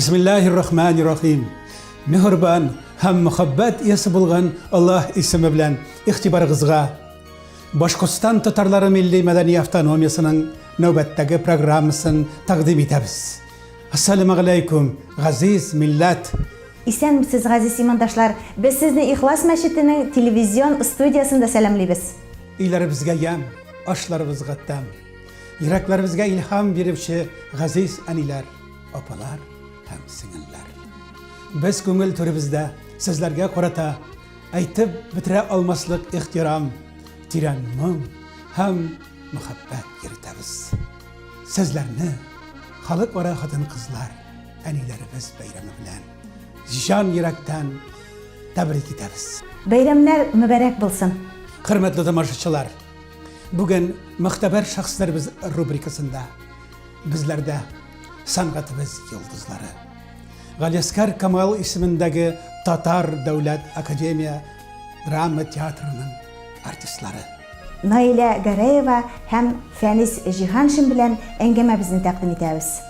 Bismillahirrahmanirrahim. Mehriban hem muhabbat iyesi bulgan Allah ismi bilen ihtibarıgızga Başkostan Tatarları Milli Medeni Avtonomiyasının nöbetteki programısını takdim etemiz. Assalamu alaikum, gaziz millet. İsenmisiz gaziz imandaşlar, biz sizni İhlas Meşiti'nin televizyon stüdyasında selamlayız. İlerimizge yem, aşlarımızga tem. Yüreklerimizge ilham veripçi gaziz aniler, opalar hem singiller. Biz köngül türümüzde sizlerge korata aytıp bitire almaslık ihtiram, tiran mum hem muhabbet yürütemiz. Sizlerini halık vara kadın kızlar, anilerimiz beyremi bilen can yürekten tebrik ederiz. Bayramlar mübarek bulsun. Hürmetli tamaşaçılar, bugün muhteber şahslarımız rubrikasında bizlerde sanatımız yıldızları. Galyaskar Kamal ismindeki Tatar Devlet Akademiya Drama Tiyatro'nun artistleri. Naila Garayeva hem Feniz Cihanşin bilen engememizni takdim ederiz.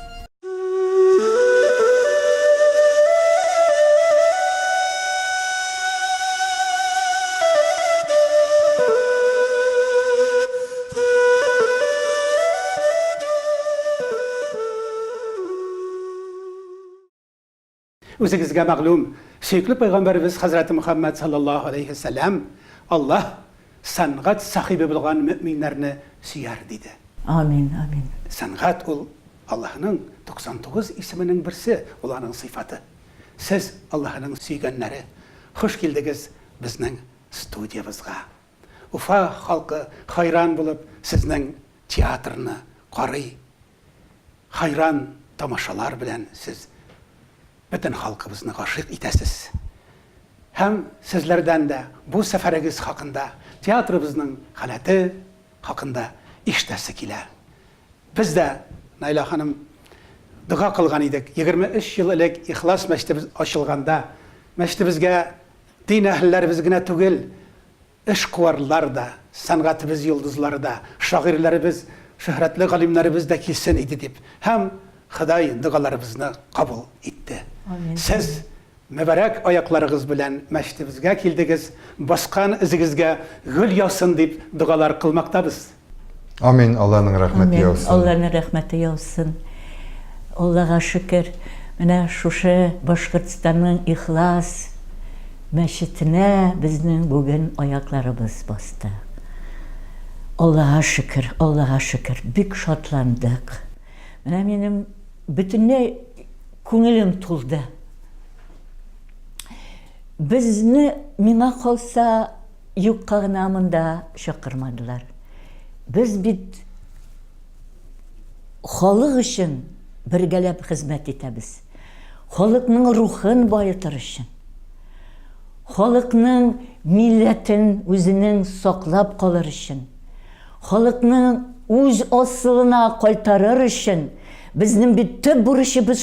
O'zingizga ma'lum, sevgili Peygamberimiz Hazreti Muhammed sallallahu aleyhi ve sellem Allah sanat sahibi bulgan müminlerini suyar dedi. Amin, amin. Sanat ol Allah'ın 99 isminin birisi, olanın sıfatı. Siz Allah'ın suyganları, hoş geldiniz bizning studiyamızga. Ufa halkı hayran bulup sizning tiyatrını qarıy, hayran tamaşalar bilen siz bütün halkımızı aşık etesiz. Hem sizlerden de bu seferigiz hakkında, tiyatromuzun halatı hakkında iştesi kile. Biz de Naila Hanım dua kılgan idik. 23 yıl ilk İhlas Meştimiz açılganda, meştimizge din ehlilerimizgine tügül, iş kuvarlar da, sanatımız yıldızları da, şairlerimiz, şöhretli galimlerimiz de kilsin idi deyip, hem Xuday dualarımızı kabul etti. Amin. Siz mübarek ayaklarınız bilen meştimizge kildiniz, baskan izingizge gül yağsın deyip dualar kılmaktabız. Amin. Allah'ın rahmeti olsun. Allah'ın rahmeti olsun. Allah'a şükür. Mene şuşu Başkırtistan'ın İhlas meşitine bizning bugün ayaklarımız bastı. Allah'a şükür, Allah'a şükür. Büyük şatlandık. Mene benim bütünle ko'nglim to'ldi. Bizni menga qolsa yuqqa namında chaqirmadilar. Biz bit xalq uchun birgalab xizmat etamiz. Xalqning ruhini boyitirish uchun. Xalqning millatin o'zining saqlab qolish uchun. Xalqning o'z ostiga qaytarish uchun bizning bitta burishimiz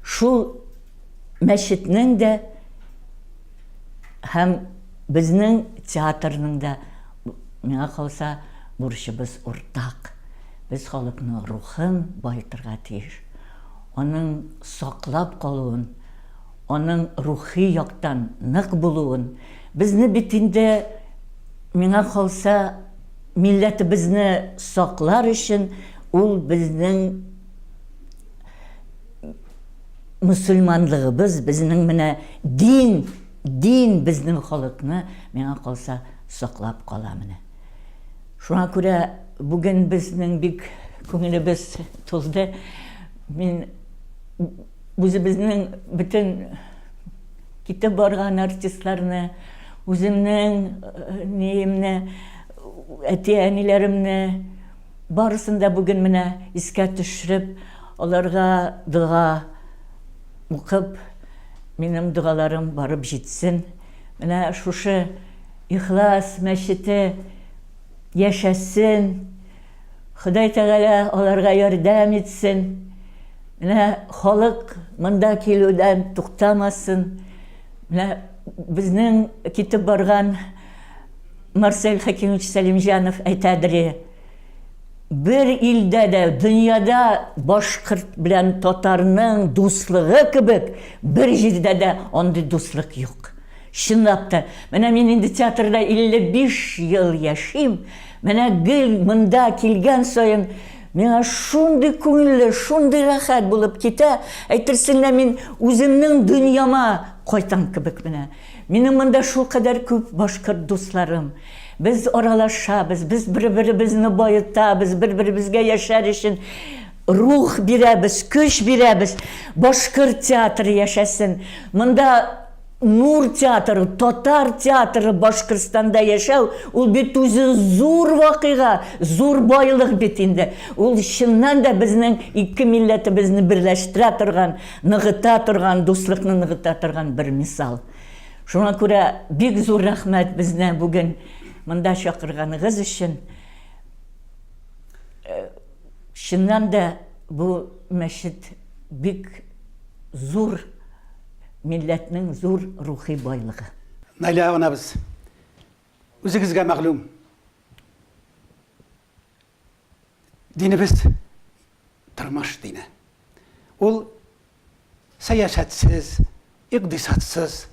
shu meşitning de hem bizning teatrning da menga qolsa burishimiz o'rtaq. Biz xalqning ruhin boyitirga tegish, onun saqlab qoluvin, onun ruhiy yoqdan naq bo'luvin. Bizni bitinde menga qolsa millatimizni saqlar uchun ul bizning musulmonligimiz, bizning mana din bizning xalqni menga qolsa saqlab qolamini. Şuna ko'ra bugün bizning bek ko'nglimiz to'ldi. Men bizning bütün ketib borgan artistlarni, o'zimning neyimni, ati-anilarimni barısında bugün mene esga tushirib, ularga duo o'qib, mening duolarim borib yetsin. Mana şuşu İhlas meşiti yaşasın. Xuday Teala ularga yordam etsin. Mana xalq munda keluvdan to'xtamasın. Mana bizning ketib borgan Marcel Hakimovich Salimjanov aytadiri. bir ildə də, dünyada Башқұрт белән татарның дуслыгы кебек, bir җирдә дә андый дуслык юк. Чынлап та, менә мин инде театрда 55 ел яшим, менә гел монда килгән саен, миңа шундый күңелле, шундый рәхәт булып китә, әйтерсең дә мин үземнең дөньяма кайтам кебек менә. Минем монда шул кадәр күп башкорт дусларым. Biz aralashamiz, biz bir-birimizni boyitamiz, bir-birimizga yashar uchun ruh beramiz, kuch beramiz. Boshqirt teatri yashasin. Bunda Nur teatri, Tatar teatri Boshqirdistonda yashau, ul bit o'zi zo'r voqea, zo'r boylik bit endi. Ul shundan da bizning ikki millatimizni birlashtira turgan, nig'ita turgan, do'stlikni nig'ita turgan bir misol. Shunga ko'ra bek zo'r rahmat bizni bugun Мында шақырғанығыз үшін. Шыннан да бұл мәшіт бик зур милләтнең зур рухи байлығы. Найла анабыз, үзігізге мәғлум. Динебіз тұрмаш дини. Ол саясатсыз, иqtisatсыз,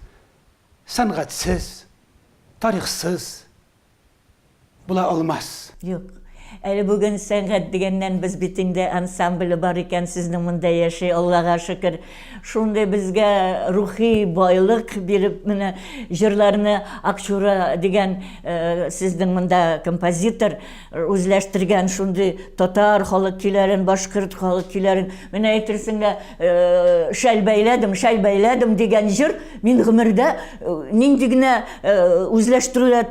sanğatsız, tarixsiz bula olmaz. Yok. Әлі бүгін сәңғат дегеннен біз бітінде ансамблі бар екен, сіздің мұнда яшай, Аллаға шүкір. Шундай бізге рухи байлық беріп, міне жырларыны Акчура деген сіздің мұнда композитор өзләштірген шундай татар халық күйлерін, башқұрт халық күйлерін. Міне әйтерсіңге шәл бәйләдім деген жыр, мен ғымырда нендігіне өзләштірулер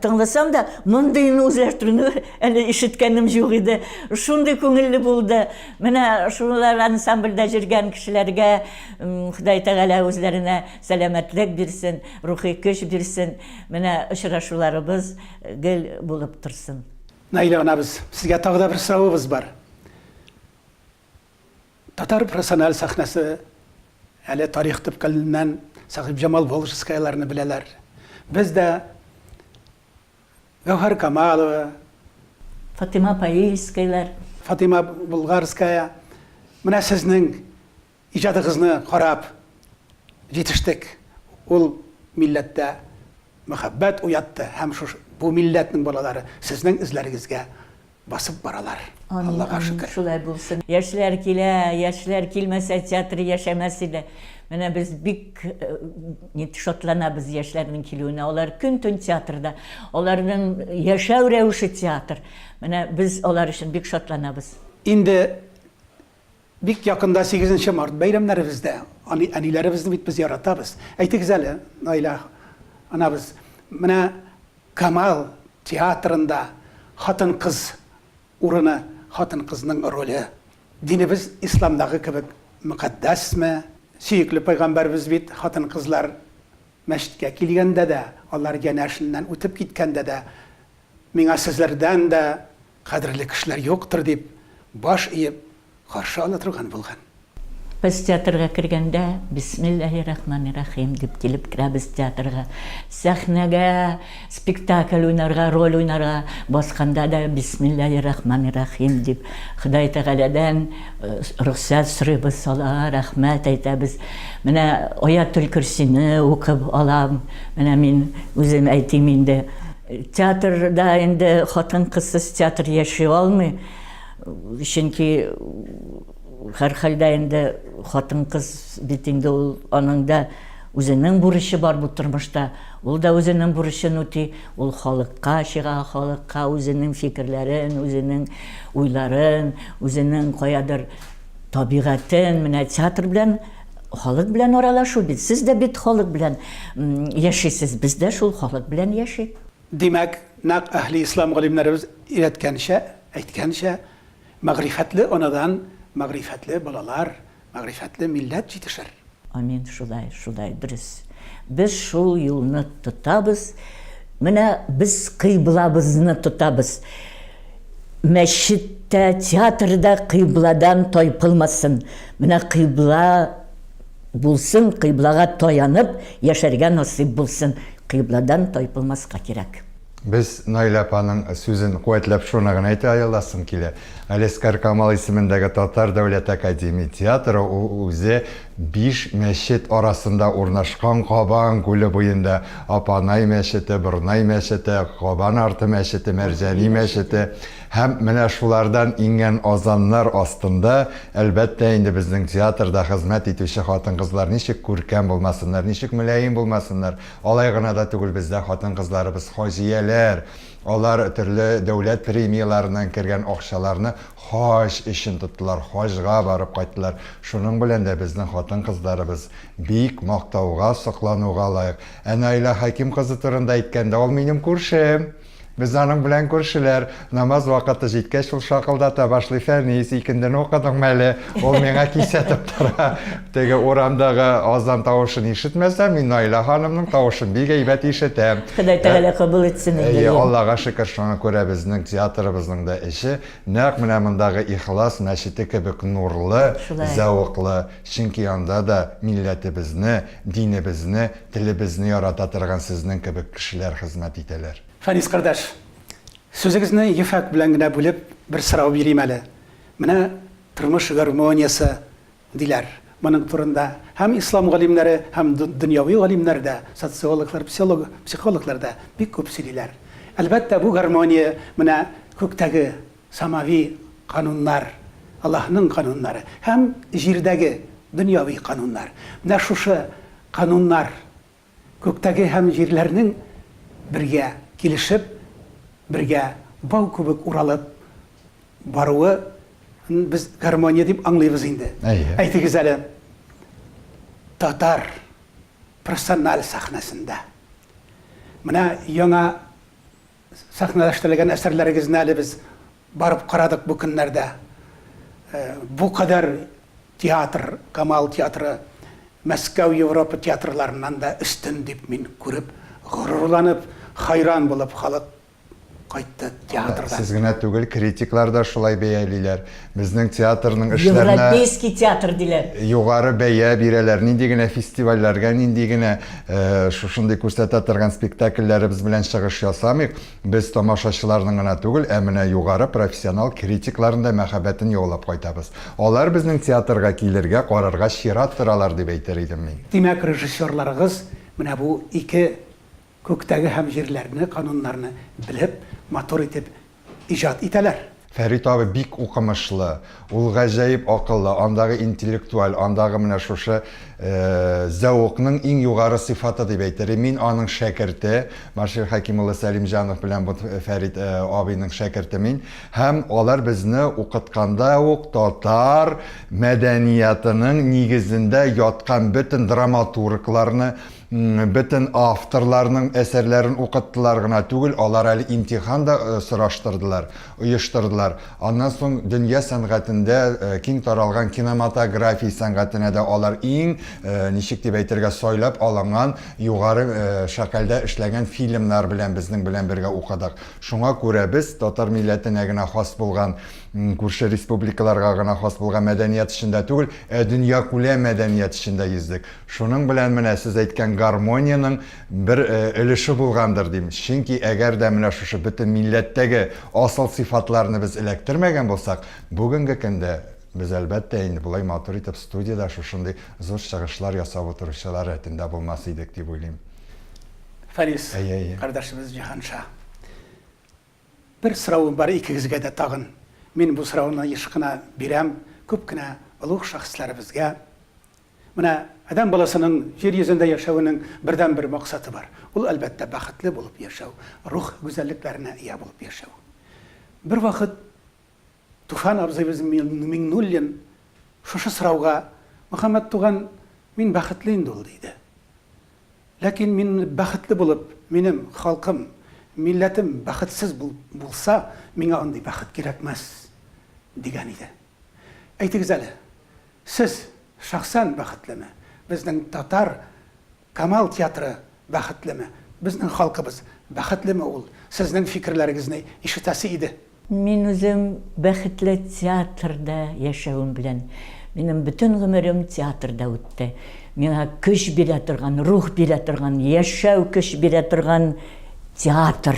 тыңласам да, мұндайын өзләштіруні әлі işitkənim yox idi. Şunday көңіллі болды. Менә шулар ансамбльдә жүргән кешеләргә Худай Тәгалә үзләренә сәламәтлек бирсен, рухи көч бирсен. Менә очрашуларыбыз гел булып торсын. Найла анабыз, сезгә тагы да бер сорауыбыз бар. Татар профессиональ сәхнәсе әле тарих төпкәленнән Сахиб Җамал Волжскаяларны беләләр. Без дә Гәүһәр Камалова, Фатима Паильскайлар, Фатима Булгарская, менә сезнең иҗадыгызны карап җитештек. Ул милләттә мәхәббәт уятты һәм бу милләтнең балалары сезнең изләрегезгә басып баралар. Аллаға шөкер. Шулай булсын. Яшьләр килә, яшьләр килмәсә театр яшәмәс иде. Менә без бик шатланабыз яшьләрнең килүенә. Алар көн-төн театрда, аларның яшәү рәвеше театр. Менә без алар өчен бик шатланабыз. Инде бик якында 8 март бәйрәмнәребездә әниләребезне бит без яратабыз. Әйтегез әле, Найла анабыз, менә Камал театрында хатын-кыз урыны, хатын-кызның роле динебез исламдагы кебек мөхәддәсме? Сөйекле пайгамбарыбыз бит хатын-кызлар мәчеткә килгәндә дә, алар янәшеннән үтеп киткәндә дә миңа сезләрдән дә кадерле кешеләр юктыр дип баш иеп каршы ала торган булган. Biz teatrga kirganda Bismillahirrahmanirrahim deb kelib kiramiz teatrga. Sahnaga, spektakl oynarga, rol oynarga bosqanda da Bismillahirrahmanirrahim deb Xudoy Taoladan ruxsat so'raymiz, rahmat aytamiz. Mana Oyatul Kursini o'qib olam. Mana men o'zim aytayim endi teatrda endi xotin-qizsiz teatr yashay olmay. Chunki har xilda endi xotin-qiz bitinde onun da o'zining burchi bor bu turmushda. Ул да o'zining burchini o'ti, ул xalqqa shiga, xalqqa o'zining fikrlarin, o'zining o'ylarin, o'zining qo'yadir tabiatin, mana teatr bilan xalq bilan aralashuv bit. Siz de bit xalq bilan yashaysiz, biz de shul xalq bilan yashay. Demak, naq ahli islom olimlarimiz aytgancha, mag'rifatli onadan mag'rifatli bolalar, mag'rifatli millat yetishar. Amin, şulay dürüst. Biz şul yolunu tutabız. Mine biz kıblabızını tutabız. Meşitte, teatrda kıbladan toypılmasın. Mine kıbla bulsun, kıblağa toyanıp yaşarga nasip bulsun. Kıbladan toypılmaz kerak. Без Наил апаның сүзен куәтләп шуны гына әйтә аласым килә. Алескар Камал исемендәге Татар дәүләт академия театры үзе 5 мәчет арасында урнашкан Кабан күле буенда Апанай мәчете, Борнай мәчете, Кабан арты мәчете, Мәрҗани мәчете һәм менә шулардан иңгән азаннар астында әлбәттә инде безнең театрда хезмәт итүче хатын-кызлар ничек күркәм булмасыннар, ничек мөлаим булмасыннар. Алай гына да түгел, бездә хатын-кызларыбыз хаҗияләр. Алар төрле дәүләт премияларыннан кергән акчаларны хаҗ өчен тоттылар, хаҗга барып кайттылар. Шуның белән дә безнең хатын-кызларыбыз бик мактауга, соклануга лаек. Наила Хаким кызы турында әйткәндә, ул минем күршем. Без аның белән күршеләр, намаз вакыты җиткәч ул шакылдата башлый, Фәнис, икендән укыдың мәле, ул миңа кисәтеп тора. Теге урамдагы азан тавышын ишетмәсәм, мин Наила ханымның тавышын бик әйбәт ишетәм. Ходай тәгалә кабул итсен инде. Аллага шөкер, шуңа күрә безнең театрыбызның да эше нәкъ менә мондагы Ихлас мәчете кебек нурлы, зәвыклы, чөнки анда да милләтебезне, динебезне, телебезне ярата торган сезнең кебек кешеләр хезмәт итәләр. Фәнис кардаш, сүзегезне ефәк белән генә бүлеп бер сорау бирим әле. Менә тормыш гармониясы диләр. Моның турында һәм ислам галимнәре, һәм дөньяви галимнәр дә, социологлар, психологлар да бик күп сөйлиләр. Әлбәттә, бу гармония менә күктәге самави кануннар, Аллаһның кануннары һәм җирдәге дөньяви кануннар. Менә шушы кануннар күктәге һәм җирләрнең бергә килешеп, бергә бау күбек уралып баруы без гармония дип аңлыйбыз инде. Әйтегез әле, татар профессиональ сахнасында менә яңа сахналаштырылган әсәрләрегезне әле без барып карадык бу көннәрдә. Бу кадәр театр, Камал театры, Мәскәү, Европа театрларынан да өстен дип мин күреп, горурланып, хайран булып халык кайтты театрда. Сез генә түгел, критиклар да шулай бәялиләр. Безнең театрның эшләренә Европейский театр диләр. Югары бәя бирәләр. Нинди генә фестивальләргә, нинди генә шушындый күрсәтә торган спектакльләребез белән чыгыш ясамыйк, без тамашачыларның гына түгел, ә менә югары профессионал критикларның да мәхәббәтен яулап кайтабыз. Алар безнең театрга килергә, карарга чират торалар дип әйтер идем мин. Димәк, режиссерларыгыз менә бу ике күктәге һәм җирләрне, кануннарны белеп, матур итеп иҗат итәләр. Фәрит абый бик укымышлы, ул гаҗәеп акыллы, андагы интеллектуаль, андагы менә шушы зәвыкның иң югары сыйфаты дип әйтер. Мин аның шәкерте, Маршал Хаким улы Сәлимҗанов белән бу Фәрит абыйның шәкерте мин, һәм алар безне укытканда ук татар мәдәниятының нигезендә яткан бөтен драматургларны, бөтен авторларның әсәрләрен укыттылар гына түгел, алар әле имтиханда сораштырдылар, оештырдылар. Аннан соң дөнья сәнгатендә киң таралган кинематография сәнгатенә дә алар иң ничек дип әйтергә сайлап алынган югары шәкелдә эшләгән фильмнар белән безнең белән бергә укыдык. Шуңа күрә без татар милләтенә генә хас булган, күрше республикаларга гына хас булган мәдәният эчендә түгел, дөнья күләм мәдәният эчендә йөздек. Шуның белән менә сез әйткән гармонияның бер өлеше булгандыр дим. Чөнки әгәр дә менә шушы бөтен милләттәге асыл сыйфатларны без эләктермәгән булсак, бүгенге көндә без әлбәттә инде булай матур итеп студияда шушындый зур чыгышлар ясап утыручылар рәтендә булмас идек дип уйлыйм. Фәрис, кардәшебез Җиһанша. Бер сорау бар икегезгә дә тагын. Мин бу сорауны еш кына бирәм, күп кенә олуг шәхесләребезгә. Менә адам баласының җир йөзендә яшәүенең бердән-бер максаты бар. Ул әлбәттә бәхетле булып яшәү, рух гүзәллекләренә ия булып яшәү. Бер вакыт Туфан абзыйбыз Миңнуллин шушы сорауга: "Мөхәммәд туган, мин бәхетле инде ул" диде. Ләкин мин бәхетле булып, минем халкым, милләтем бәхетсез булса, миңа андый бәхет кирәкмәс дигән иде. Әйтегез әле, сез шәхсән бәхетлеме? Безнең татар Камал театры бәхетлеме? Безнең халкыбыз бәхетлеме ул? Сезнең фикерләрегезне ишетәсе иде. Мин үзем бәхетле театрда яшәүем белән, минем бөтен гомерем театрда үтте. Миңа көч бирә торган, рух бирә торган, яшәү көч бирә торган театр.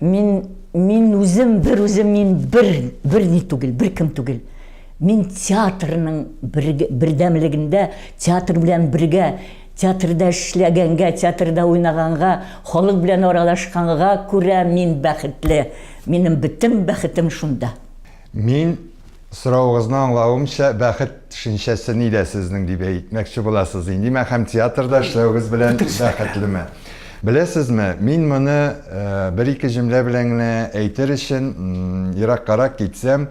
Мин үзем мин бер ни түгел, бер кем түгел. Мин театрның бердәмлегендә, театр белән бергә, театрда эшләгәнгә, театрда уйнаганга, халык белән аралашканга күрә мин бәхетле. Минем бөтен бәхетем шунда. Мин сорауыгызны аңлавымча, бәхет төшенчәсе нидә сезнең дип әйтмәкче буласыз инде. Мен һәм театрда эшләүегез белән бәхетлеме? Беләсезме, мин моны бер-ике җөмлә белән генә әйтер өчен ераккарак китсәм,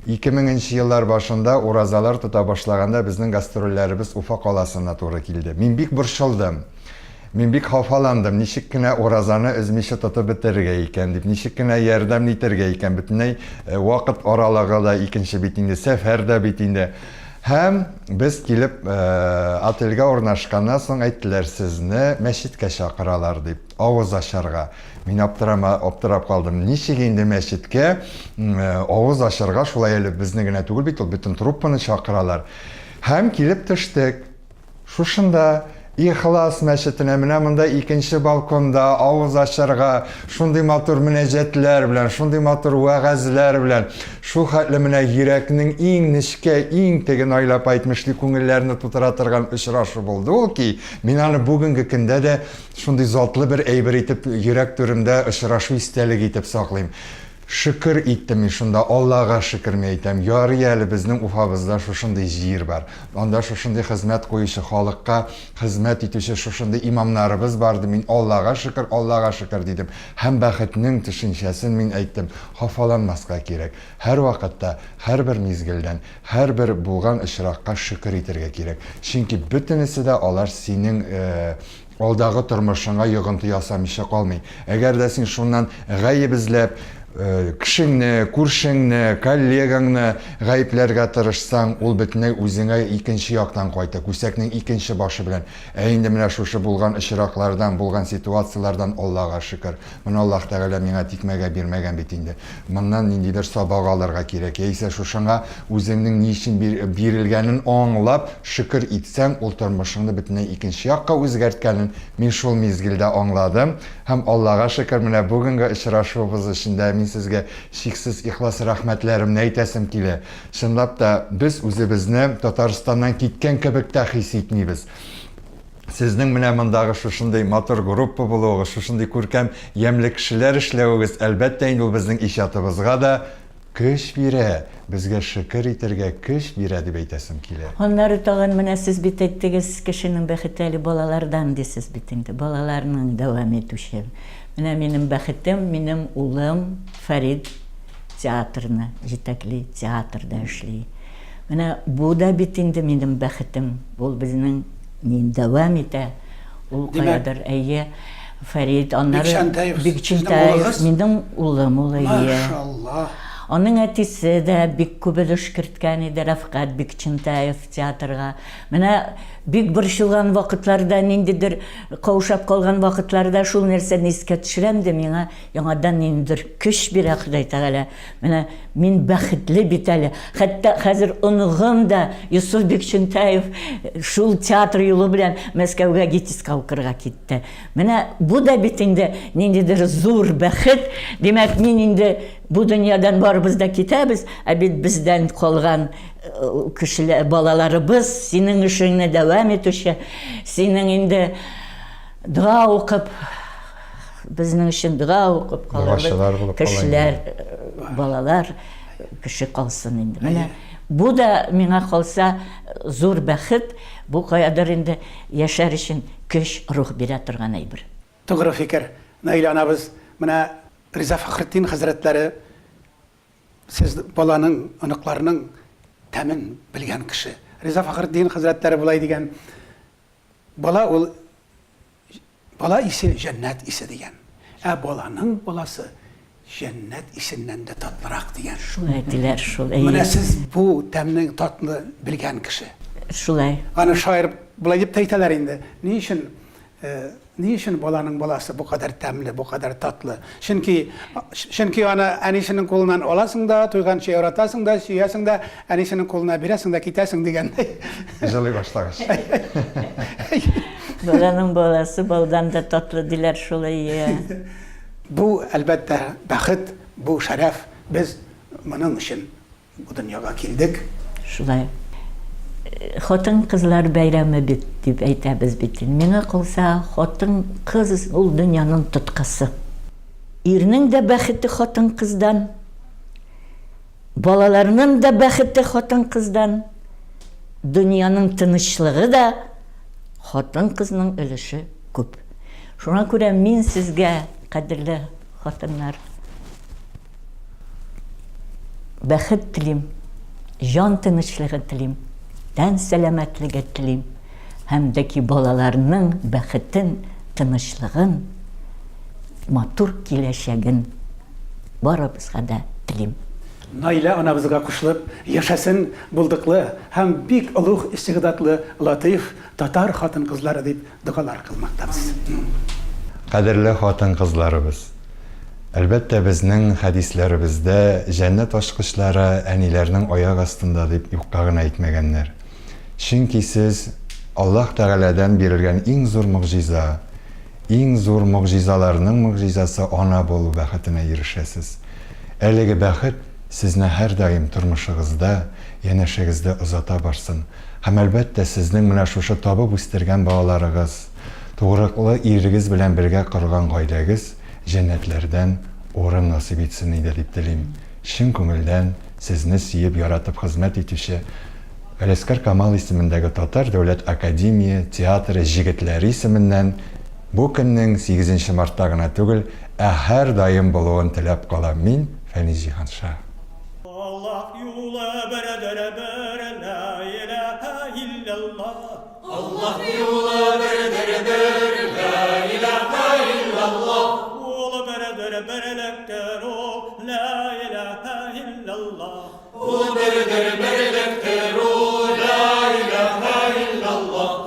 2000 еллар башында уразалар тота башлаганда безнең гастрольләребез Уфа каласына туры килде. Мин бик борчылдым. Мин бик хафаландым. Ничек кенә уразаны өзмичә тотып бетерергә икән дип, ничек кенә ярдәм итәргә икән. Бөтенләй вакыт аралыгы да икенче бит инде, сәфәр дә бит инде. Һәм без килеп отельгә урнашканнан соң әйттеләр, сезне мәчеткә чакыралар дип, авыз ачарга. Мин аптырап калдым. Ничек инде мәчеткә авыз ачарга, шулай әле безне генә түгел бит, ул бөтен труппаны чакыралар. Һәм килеп төштек. Шушында Ихлас мәчетенә менә монда икенче балконда авыз ачарга, шундый матур мөнәҗәтләр белән, шундый матур вәгазьләр белән, шул хәтле менә йөрәкнең иң нечкә, иң теген айлап әйтмешли күңелләрне тутыра торган очрашу булды ул ки, мин аны бүгенге көндә дә шундый затлы бер әйбер итеп йөрәк түрендә очрашу истәлек итеп саклыйм. Шükür иттем мин шунда, Аллага шükür әйтәм. Ярый әле безнең Уфабызда шушындый җир бар. Анда шушындый хезмәт куючы, халыкка хезмәт итүче шушындый имамнарыбыз барды. Мин Аллага шükür дидем. Һәм бәхетнең төшенчәсен мин әйттем. Хафаланмаска кирәк. Һәр вакытта, һәрбер мизгелдән, һәрбер булган очракка шükür итәргә кирәк. Чөнки бөтенесе дә алар синең алдагы тормышыңа йогынты ясамыйча калмый. Әгәр дә син шуннан гаеп эзләп, кешеңне, күршеңне, коллегаңны гаепләргә тырышсаң, ул бөтенләй үзеңә икенче яктан кайта, күсәкнең икенче башы белән. Инде менә шушы булган очраклардан, булган ситуациялардан Аллага шөкер. Моны Аллаһ Тәгалә миңа тикмәгә бирмәгән бит инде. Моннан ниндидер сабак алырга кирәк. Яисә шушыңа үзеңнең ни өчен бирелгәнен аңлап, шөкер итсәң, ул тормышыңны бөтенләй икенче якка үзгәрткәнен мин шул мизгелдә аңладым. Һәм Аллага шөкер, менә бүгенге очрашуыбыз өчендә мин сезгә шиксез ихлас рәхмәтләремне әйтәсем килә. Чынлап та без үзебезне Татарстаннан киткән кебек тә хис итмибез. Сезнең менә мондагы шушындый матур группа булуыгыз, шушындый күркәм ямьле кешеләр эшләвегез, әлбәттә инде ул безнең иҗатыбызга да көч бирә, безгә шөкер итәргә көч бирә дип әйтәсем килә. Аннары тагын менә сез бит әйттегез, кешенең бәхете әле балалардан дисез бит инде, балаларның дәвам итүче. Менә минем бәхетем, минем улым Фәрид театрны җитәкли, театрда эшли. Менә бу да бит инде минем бәхетем. Ул безнең мин дәвам итә. Ул каядыр әйе Фәрид, аннары Бикчәнтәев, минем улым ул әйе. Машаллах. Аның әтисе дә бик күп өлеш керткән иде, Рафкат Бикчәнтәев театрга. Менә бик борчылган вакытларда, ниндидер каушап калган вакытларда шул нәрсәне искә төшерәм дә миңа яңадан ниндидер көч бирә Ходай Тәгалә. Менә мин бәхетле бит әле. Хәтта хәзер оныгым да Юсуф Бикчәнтәев шул театр юлы белән Мәскәүгә гитискә укырга китте. Менә бу да бит инде ниндидер зур бәхет. Димәк, мин инде бу дөньядан барыбыз да китәбез, ә бит бездән калган кешеләр, балаларыбыз синең эшеңне дәвам итүче, синең инде дуа укып, безнең өчен дуа укып калган кешеләр, балалар кеше калсын инде. Менә бу да миңа калса зур бәхет, бу каядыр инде яшәр өчен көч, рух бирә торган әйбер. Тугры фикер. Наилә анабыз, менә Риза Фәхретдин хәзрәтләре, сез баланың, оныкларның тәмен белгән кеше. Риза Фәхретдин хәзрәтләре булай дигән, бала ул бала исе җәннәт исе дигән. Ә баланың баласы җәннәт исеннән дә татлырак дигән. Шулай диләр, шулай. Менә сез бу тәмнең татлы белгән кеше. Шулай. Аны шаир булай дип әйтәләр инде. Ни өчен баланың баласы бу кадәр тәмле, бу кадәр татлы? Чөнки аны әнисенең кулыннан аласың да, туйганчы яратасың да, сөясең да, әнисенең кулына бирәсең да, китәсең дигәндәй. Җылый башлагач. Баланың баласы балдан да татлы диләр, шулай. Bu әлбәттә бәхет, bu шәрәф. Без моның өчен bu дөньяга килдек. Шулай. Хатын кызлар бәйрәме бит дип әйтәбез бит. Миңа калса, хатын кыз ул дөньяның тоткасы. Ирнең дә бәхете хатын кыздан, балаларның да бәхете хатын кыздан, дөньяның тынычлыгы да хатын кызның өлеше күп. Шуңа күрә мин сезгә, кадерле хатыннар, бәхет телим, жан тынычлыгы телим, тән сәламәтлеге телим, һәм дә ки балаларның бәхетен, тынычлыгын, матур киләчәген барыбызга да телим. Наилә анабызга кушылып, яшәсен булдыклы һәм бик олуг истигъдатлы латиф татар хатын-кызлары дип дугалар кылмактабыз. Кадерле хатын-кызларыбыз, әлбәттә безнең хәдисләребездә җәннәт ачкычлары әниләрнең аяк астында дип юкка гына әйтмәгәннәр. Чөнки сез Аллаһ Тәгаләдән бирелгән иң зур мөгъҗиза, иң зур мөгъҗизаларның мөгъҗизасы ана булу бәхетенә ирешәсез. Әлеге бәхет сезне һәр даим тормышыгызда, янәшәгездә озата барсын. Һәм әлбәттә сезнең менә шушы табып үстергән балаларыгыз, тугрыклы ирегез белән бергә корган гаиләгез җәннәтләрдән урын насыйп итсен иде дип телим. Чын күңелдән сезне сөеп яратып хезмәт итүче Галискар Камал исемендәге Татар дәүләт академия театры җегетләре исеменнән бу көннең 8 мартта гына түгел, ә һәр даим булуын теләп калам мин, Фәнис Җиһанша. Allah yolu bereder ber, la ilahe illallah. Allah yolu bereder ber, la ilahe illallah. Ol bereder berlekter o, la ilahe illallah. Ol bereder berlekter o, la ilahe illallah.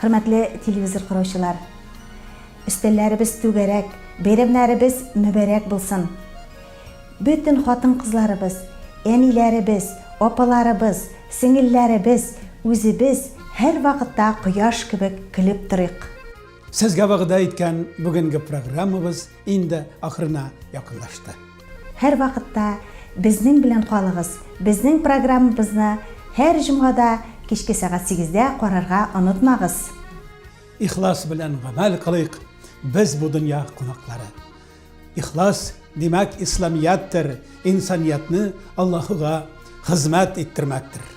Hörmətli televizor qaraучылар, өстәлләребез түгәрәк, бәйрәмнәребез мүбәрәк булсын. Бүтән хатын-кызларыбыз, әниләребез, апаларыбыз, сеңелләребез, үзебез һәр вакытта кояш кебек көлеп торыйк. Сезгә вәгъдә иткән бүгенге программабыз инде ахырына якынлашты. Һәр вакытта безнең белән калыгыз. Безнең программабызны һәр җомгада кичке сәгать 8-дә карарга онытмагыз. Ихлас белән гамәл кылыйк, без бу дөнья кунаклары. Ихлас димәк исламияттер, инсаниятны Аллаһыга хезмәт иттермәктер.